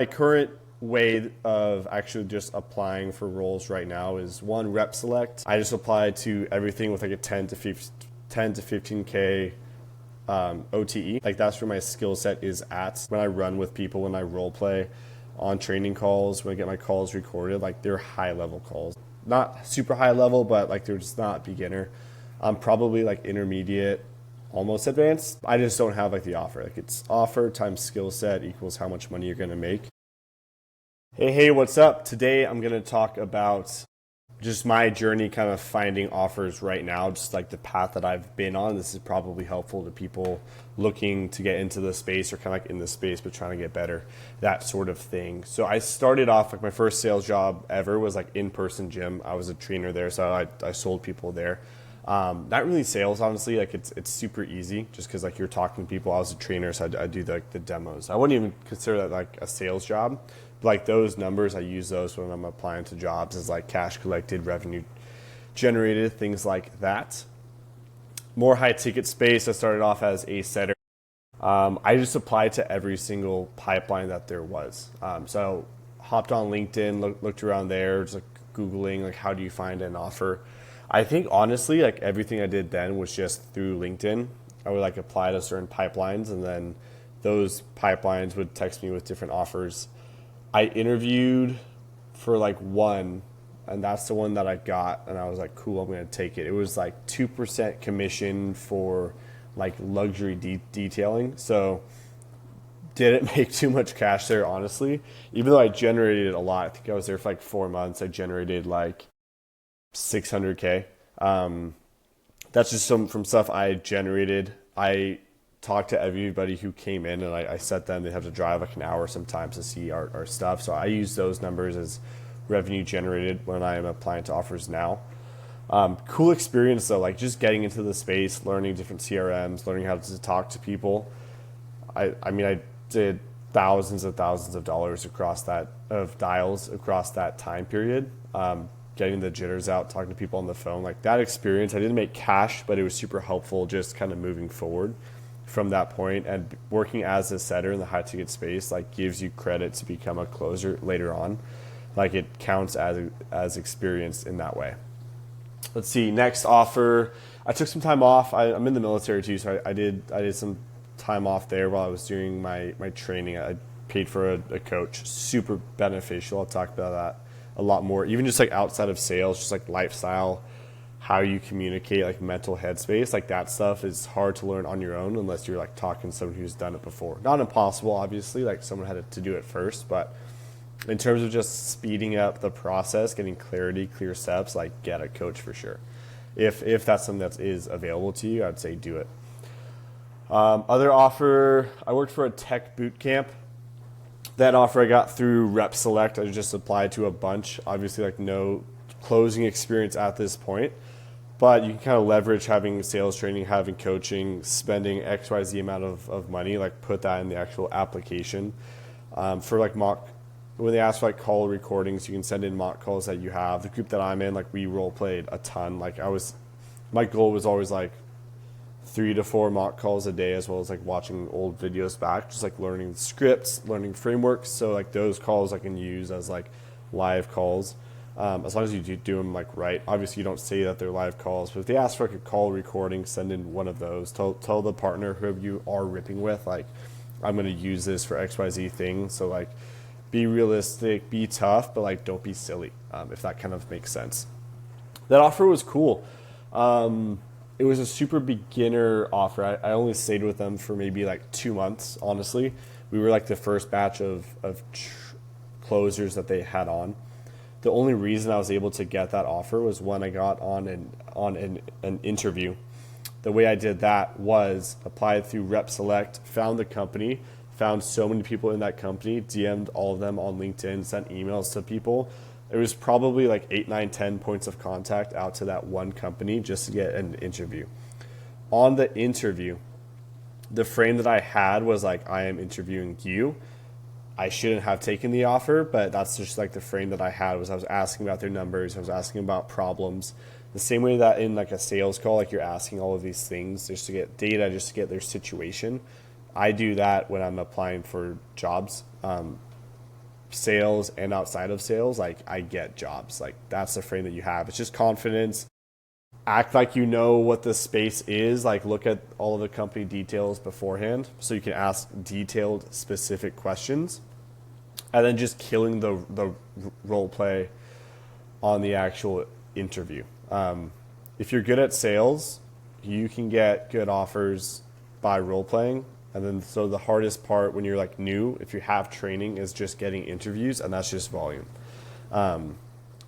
My current way of actually just applying for roles right now is one, rep select. I just apply to everything with like a 10 to 15K OTE. Like that's where my skill set is at. When I run with people, when I role play on training calls, when I get my calls recorded, like they're high level calls. Not super high level, but like they're just not beginner. I'm probably like intermediate, almost advanced. I just don't have like the offer. Like it's offer times skill set equals how much money you're gonna make. Hey, what's up? Today I'm gonna talk about just my journey kind of finding offers right now, just like the path that I've been on. This is probably helpful to people looking to get into the space or kind of like in the space but trying to get better, that sort of thing. So I started off like my first sales job ever was like in-person gym. I was a trainer there, so I sold people there. Not really sales, honestly. Like it's super easy just because like you're talking to people. I was a trainer, so I do the demos. I wouldn't even consider that like a sales job. But like those numbers, I use those when I'm applying to jobs as like cash collected, revenue generated, things like that. More high ticket space. I started off as a setter. I just applied to every single pipeline that there was. So hopped on LinkedIn, looked around there, just like Googling like how do you find an offer. I think honestly, like everything I did then was just through LinkedIn. I would like apply to certain pipelines, and then those pipelines would text me with different offers. I interviewed for like one, and that's the one that I got, and I was like, cool, I'm gonna take it. It was like 2% commission for like luxury detailing. So didn't make too much cash there, honestly. Even though I generated a lot. I think I was there for like 4 months. I generated like 600K. That's just from stuff I generated. I talked to everybody who came in, and I set them. They have to drive like an hour sometimes to see our stuff. So I use those numbers as revenue generated when I am applying to offers now. Cool experience though, like just getting into the space, learning different CRMs, learning how to talk to people. I mean, I did thousands and thousands of dollars across that time period. Getting the jitters out, talking to people on the phone, like that experience. I didn't make cash, but it was super helpful just kind of moving forward from that point. And working as a setter in the high ticket space like gives you credit to become a closer later on. Like it counts as experience in that way. Let's see, next offer. I took some time off. I'm in the military too, so I did some time off there while I was doing my training. I paid for a coach, super beneficial. I'll talk about that a lot more, even just like outside of sales, just like lifestyle, how you communicate, like mental headspace, like that stuff is hard to learn on your own unless you're like talking to someone who's done it before. Not impossible, obviously, like someone had to do it first, but in terms of just speeding up the process, getting clarity, clear steps, like get a coach for sure. If that's something that is available to you, I'd say do it. Other offer, I worked for a tech boot camp. That offer I got through Rep Select. I just applied to a bunch. Obviously, like no closing experience at this point, but you can kind of leverage having sales training, having coaching, spending XYZ amount of money, like put that in the actual application. For like mock, when they ask for like call recordings, you can send in mock calls that you have. The group that I'm in, like we role played a ton. My goal was always like 3 to 4 mock calls a day, as well as like watching old videos back, just like learning scripts, learning frameworks. So like those calls I can use as like live calls, as long as you do them like right. Obviously you don't say that they're live calls, but if they ask for like a call recording, send in one of those. Tell the partner who you are ripping with, like I'm going to use this for XYZ thing. So like be realistic, be tough, but like don't be silly, if that kind of makes sense. That offer was cool. It was a super beginner offer. I only stayed with them for maybe like 2 months, honestly. We were like the first batch of closers that they had on. The only reason I was able to get that offer was when I got on an interview. The way I did that was applied through Rep Select, found the company, found so many people in that company, DM'd all of them on LinkedIn, sent emails to people. It was probably like 8, 9, 10 points of contact out to that one company just to get an interview. On the interview, the frame that I had was like, I am interviewing you. I shouldn't have taken the offer, but that's just like the frame that I had. Was I was asking about their numbers. I was asking about problems. The same way that in like a sales call, like you're asking all of these things just to get data, just to get their situation. I do that when I'm applying for jobs. sales and outside of sales, like I get jobs. Like that's the frame that you have. It's just confidence. Act like you know what the space is. Like look at all of the company details beforehand so you can ask detailed, specific questions. And then just killing the role play on the actual interview. If you're good at sales, you can get good offers by role playing. And then so the hardest part when you're like new, if you have training, is just getting interviews, and that's just volume.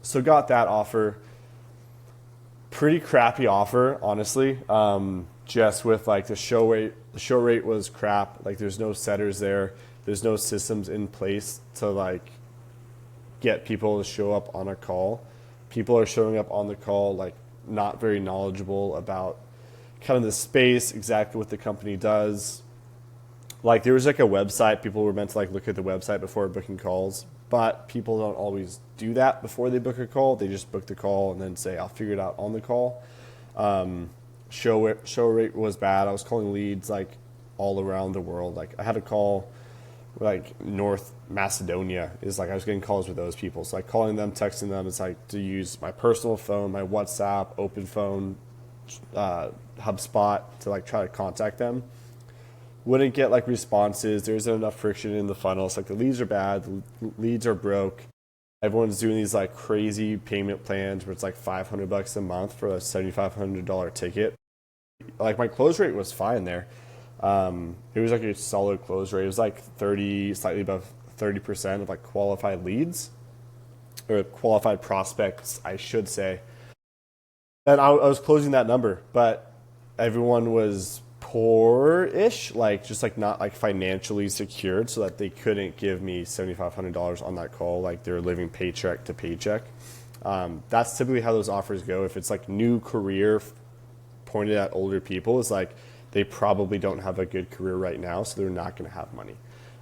So got that offer. Pretty crappy offer, honestly. Just with like the show rate. The show rate was crap. Like there's no setters there. There's no systems in place to like get people to show up on a call. People are showing up on the call like not very knowledgeable about kind of the space, exactly what the company does. Like there was like a website, people were meant to like look at the website before booking calls, but people don't always do that before they book a call. They just book the call and then say, I'll figure it out on the call. Show rate was bad. I was calling leads like all around the world. Like I had a call like North Macedonia is like I was getting calls with those people. So like calling them, texting them, it's like to use my personal phone, my WhatsApp, open phone, HubSpot to like try to contact them. Wouldn't get like responses. There isn't enough friction in the funnel. It's like the leads are bad, the leads are broke. Everyone's doing these like crazy payment plans where it's like $500 a month for a $7,500 ticket. Like my close rate was fine there. It was like a solid close rate. It was like 30, slightly above 30% of like qualified leads or qualified prospects, I should say. And I was closing that number, but everyone was poor-ish, like just like not like financially secured so that they couldn't give me $7,500 on that call. Like they're living paycheck to paycheck. That's typically how those offers go. If it's like new career pointed at older people, it's like they probably don't have a good career right now, so they're not going to have money.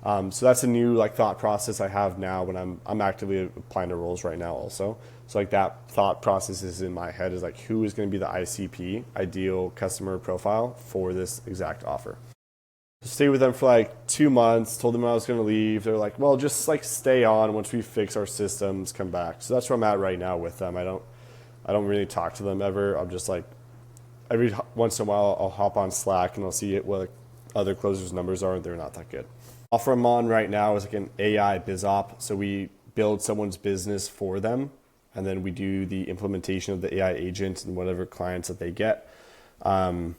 So that's a new like thought process I have now when I'm actively applying to roles right now also. So like that thought process is in my head is like who is going to be the ICP, ideal customer profile for this exact offer. Stayed with them for like 2 months, told them I was going to leave. They're like, well, just like stay on once we fix our systems, come back. So that's where I'm at right now with them. I don't really talk to them ever. I'm just like, every once in a while I'll hop on Slack and I'll see what like other closers' numbers are. They're not that good. Offer I'm on right now is like an AI biz op. So we build someone's business for them, and then we do the implementation of the AI agent and whatever clients that they get. More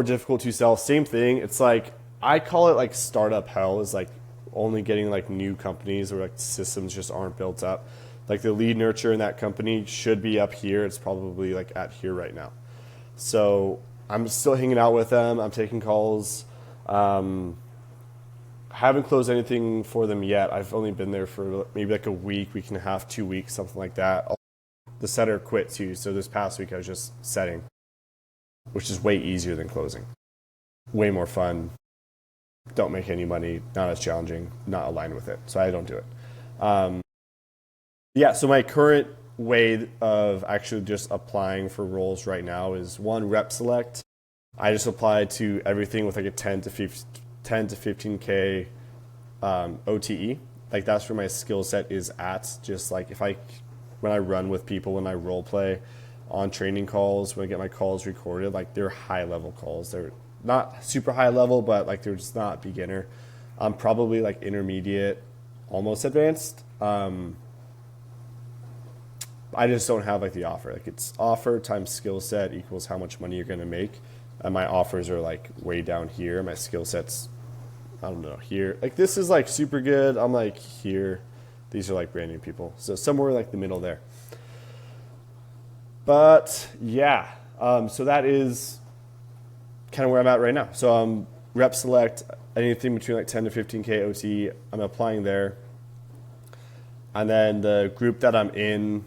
difficult to sell. Same thing. It's like I call it like startup hell. Is like only getting like new companies where like systems just aren't built up. Like the lead nurture in that company should be up here. It's probably like at here right now. So I'm still hanging out with them. I'm taking calls. Haven't closed anything for them yet. I've only been there for maybe like a week and a half, 2 weeks, something like that. The setter quit too. So this past week I was just setting, which is way easier than closing. Way more fun. Don't make any money. Not as challenging. Not aligned with it. So I don't do it. Yeah, so my current way of actually just applying for roles right now is one, rep select. I just apply to everything with like a 10 to 15K OTE. Like that's where my skill set is at. Just like when I run with people, when I role play on training calls, when I get my calls recorded, like they're high level calls. They're not super high level, but like they're just not beginner. I'm probably like intermediate, almost advanced. I just don't have like the offer. Like it's offer times skill set equals how much money you're going to make. And my offers are like way down here. My skill set's, I don't know, here. Like this is like super good. I'm like here. These are like brand new people. So somewhere like the middle there. But yeah, so that is kind of where I'm at right now. So rep select, anything between like 10 to 15K OT. I'm applying there. And then the group that I'm in,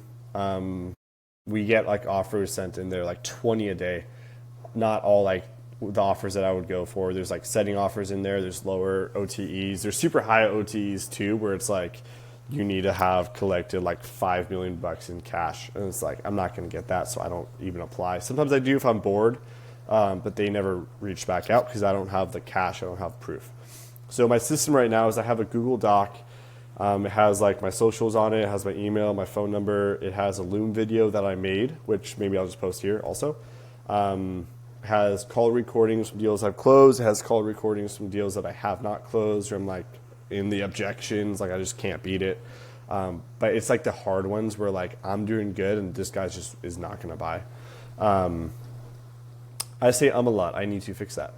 we get like offers sent in there, like 20 a day. Not all like the offers that I would go for. There's like setting offers in there. There's lower OTEs. There's super high OTEs too, where it's like you need to have collected like $5 million in cash. And it's like, I'm not going to get that. So I don't even apply. Sometimes I do if I'm bored, but they never reach back out because I don't have the cash. I don't have proof. So my system right now is I have a Google Doc It has like my socials on it. It has my email, my phone number. It has a Loom video that I made, which maybe I'll just post here also. It has call recordings from deals I've closed. It has call recordings from deals that I have not closed, or I'm like in the objections, like I just can't beat it. But it's like the hard ones where like I'm doing good and this guy just is not going to buy. I say a lot. I need to fix that.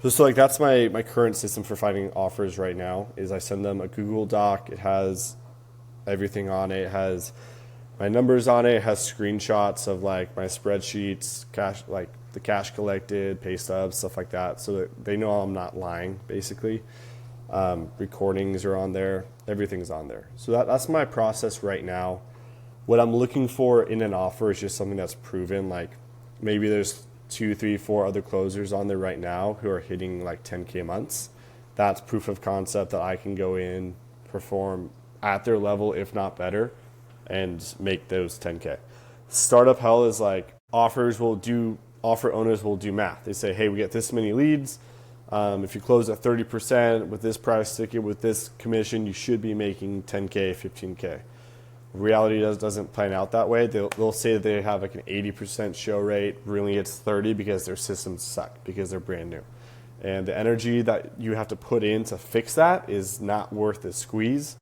So like that's my current system for finding offers right now is I send them a Google Doc. It has everything on it. It has my numbers on it. It has screenshots of like my spreadsheets, cash, like the cash collected, pay stubs, stuff like that. So that they know I'm not lying basically. Recordings are on there. Everything's on there. So that's my process right now. What I'm looking for in an offer is just something that's proven. Like maybe there's 2, 3, 4 other closers on there right now who are hitting like 10K months. That's proof of concept that I can go in, perform at their level, if not better, and make those 10K. Startup hell is like offer owners will do math. They say, hey, we get this many leads. If you close at 30% with this price ticket, with this commission, you should be making 10K, 15K. Reality doesn't plan out that way. They'll say that they have like an 80% show rate. Really, it's 30 because their systems suck, because they're brand new. And the energy that you have to put in to fix that is not worth the squeeze.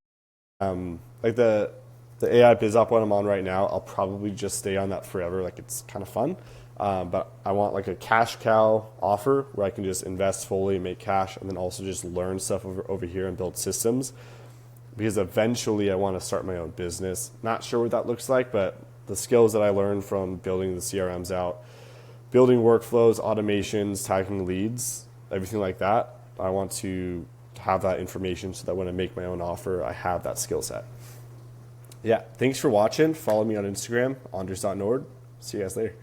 Like the AI BizOp one I'm on right now, I'll probably just stay on that forever. Like it's kind of fun. But I want like a cash cow offer where I can just invest fully, make cash, and then also just learn stuff over here and build systems. Because eventually I want to start my own business. Not sure what that looks like, but the skills that I learned from building the CRMs out, building workflows, automations, tagging leads, everything like that, I want to have that information so that when I make my own offer, I have that skill set. Yeah, thanks for watching. Follow me on Instagram, Anders.nord. See you guys later.